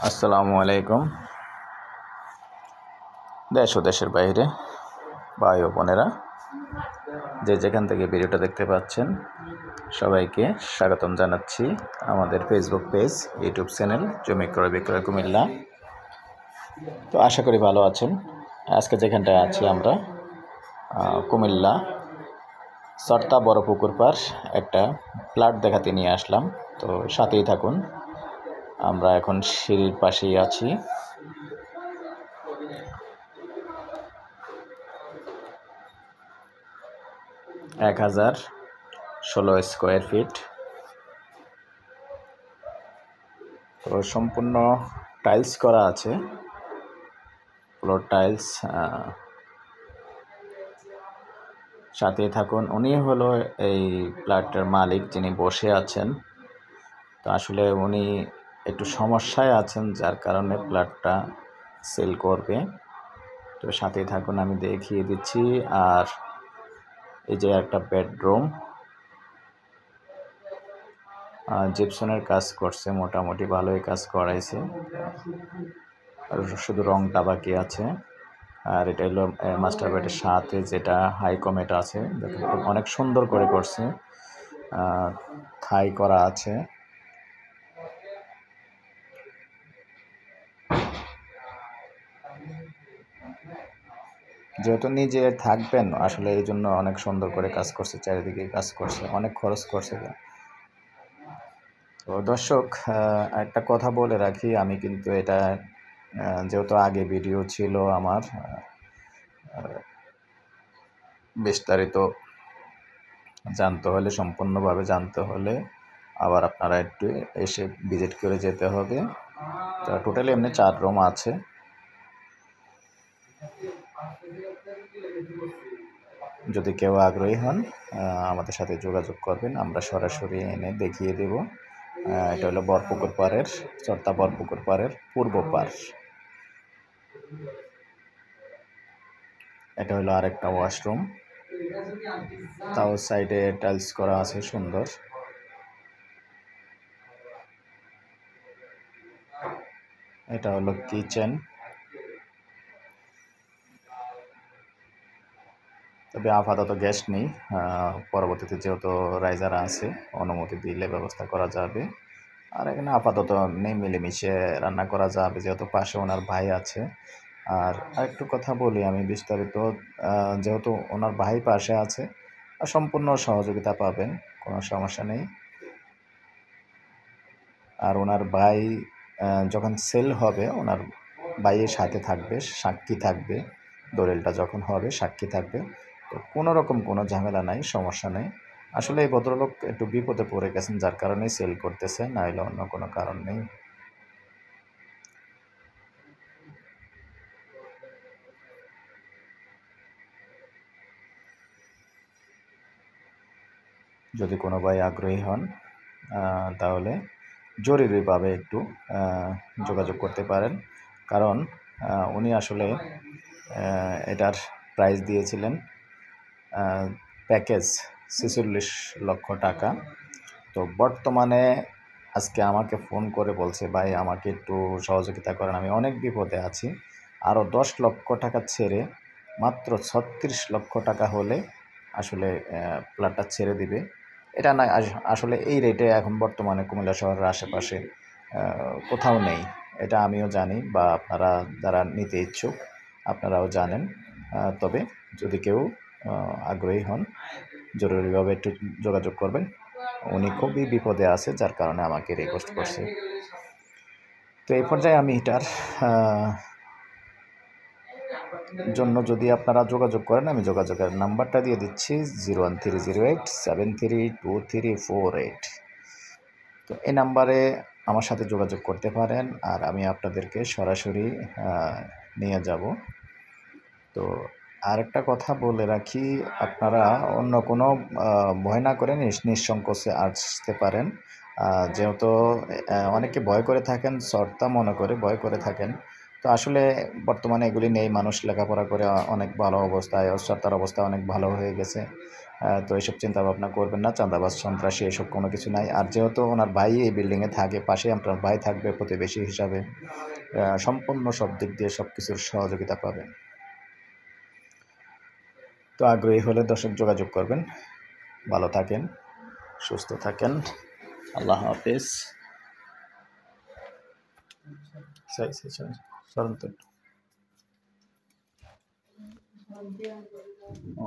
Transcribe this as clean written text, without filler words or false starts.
আসসালামু আলাইকুম। দেশ ও দেশের বাইরে ভাই ও বোনেরা যে যেখান থেকে ভিডিওটা দেখতে পাচ্ছেন সবাইকে স্বাগতম জানাচ্ছি আমাদের ফেসবুক পেজ, ইউটিউব চ্যানেল জমি ক্রয় বিক্রয় কুমিল্লা। তো আশা করি ভালো আছেন। আজকে যেখানটায় আছি আমরা কুমিল্লা সরতা বড় পুকুর পার একটা প্লট দেখাতে নিয়ে আসলাম। তো সাথেই থাকুন। আমরা এখন সিঁড়ির পাশেই আছি। এক 1016 স্কোয়ার ফিট। তো সম্পূর্ণ টাইলস করা আছে, ফ্লোর টাইলস। সাথে থাকুন। উনি হলো এই প্লটের মালিক যিনি বসে আছেন। তো আসলে উনি একটু সমস্যায় আছেন, যার কারণে প্লটটা সেল করবে। তো সাথে থাকুন, আমি দেখিয়ে দিচ্ছি। আর এই যে একটা বেডরুম, জিপসনের কাজ করছে, মোটামুটি ভালোই কাজ করাইছে, আর শুধু রংটা বাকি আছে। আর এটা হলো মাস্টার বেডের সাথে যেটা হাই কমেট আছে, অনেক সুন্দর করে করছে, থাই করা আছে। যেহেতু নিজে থাকবেন আসলে এই জন্য অনেক সুন্দর করে কাজ করছে, চারিদিকে কাজ করছে, অনেক খরচ করছে। তো দর্শক, একটা কথা বলে রাখি, আমি কিন্তু এটা যেহেতু আগে ভিডিও ছিল আমার, বিস্তারিত জানতে হলে, সম্পূর্ণভাবে জানতে হলে আবার আপনারা একটু এসে ভিজিট করে যেতে হবে। তো টোটালি এমনি 4 রুম আছে। যদি কেউ আগ্রহী হন আমাদের সাথে যোগাযোগ করবেন, আমরা সরাসরি এনে দেখিয়ে দেব। এটা হলো বরপুকুর পাড়ের, চর্তা বরপুকুর পাড়ের পূর্ব পার। এটা হলো আরেকটা ওয়াশরুম, তাও সাইডে টাইলস করা আছে সুন্দর। এটা হলো কিচেন। তবে আপাতত গেস্ট নেই, পরবর্তীতে যেহেতু রাইজার আছে, অনুমতি দিলে ব্যবস্থা করা যাবে। আর এখানে আপাতত নেই, মিলেমিশে রান্না করা যাবে, যেহেতু পাশে ওনার ভাই আছে। আর আরেকটু কথা বলি আমি বিস্তারিত, যেহেতু ওনার ভাই পাশে আছে, সম্পূর্ণ সহযোগিতা পাবেন, কোনো সমস্যা নেই। আর ওনার ভাই যখন সেল হবে, ওনার ভাইয়ের সাথে থাকবে, সাক্ষী থাকবে, দলিলটা যখন হবে সাক্ষী থাকবে। তো কোনো রকম কোনো ঝামেলা নাই, সমস্যা নেই। আসলে এই ভদ্রলোক একটু বিপদে পড়ে গেছেন, যার কারণেই সেল করতেছে, নাহলে অন্য কোনো কারণ নেই। যদি কোনো ভাই আগ্রহী হন তাহলে জরুরিভাবে একটু যোগাযোগ করতে পারেন, কারণ উনি আসলে এটার প্রাইস দিয়েছিলেন প্যাকেজ 46 লক্ষ টাকা। তো বর্তমানে আজকে আমাকে ফোন করে বলছে, ভাই আমাকে একটু সহযোগিতা করেন, আমি অনেক বিপদে আছি, আরও 10 লক্ষ টাকা ছেড়ে মাত্র 36 লক্ষ টাকা হলে আসলে প্লটটা ছেড়ে দিবে। এটা না, আসলে এই রেটে এখন বর্তমানে কুমিল্লা শহরের আশেপাশে কোথাও নেই। এটা আমিও জানি, বা আপনারা যারা নিতে ইচ্ছুক আপনারাও জানেন। তবে যদি কেউ আগ্রহী হন, জরুরিভাবে একটু যোগাযোগ করবেন। উনি খুবই বিপদে আছে, যার কারণে আমাকে রিকোয়েস্ট করছে। তো এই পর্যায়ে আমি এটার জন্য যদি আপনারা যোগাযোগ করেন, আমি যোগাযোগের নাম্বারটা দিয়ে দিচ্ছি 01308732348। তো এই নাম্বারে আমার সাথে যোগাযোগ করতে পারেন, আর আমি আপনাদেরকে সরাসরি নিয়ে যাব। তো আরেকটা কথা বলে রাখি, আপনারা অন্য কোনো ভয় না করে নিঃসংকোচে আসতে পারেন। যেহেতু অনেকে ভয় করে থাকেন, শর্তা মনে করে ভয় করে থাকেন। তো আসলে বর্তমানে এগুলি নেই, মানুষ লেখাপড়া করে অনেক ভালো অবস্থায়, শর্তার অবস্থা অনেক ভালো হয়ে গেছে। তো এসব চিন্তা ভাবনা করবেন না, চাঁদাবাজ সন্ত্রাসী এসব কোনো কিছু নাই। আর যেহেতু ওনার ভাই এই বিল্ডিংয়ে থাকে, পাশে আপনার ভাই থাকবে প্রতিবেশী হিসাবে, সম্পূর্ণ সব দিক দিয়ে সব কিছুর সহযোগিতা পাবেন। তো আগ্রহী হলে দর্শক যোগাযোগ করবেন। ভালো থাকেন, সুস্থ থাকেন, আল্লাহ হাফেজ। সরেন তো একটু। ও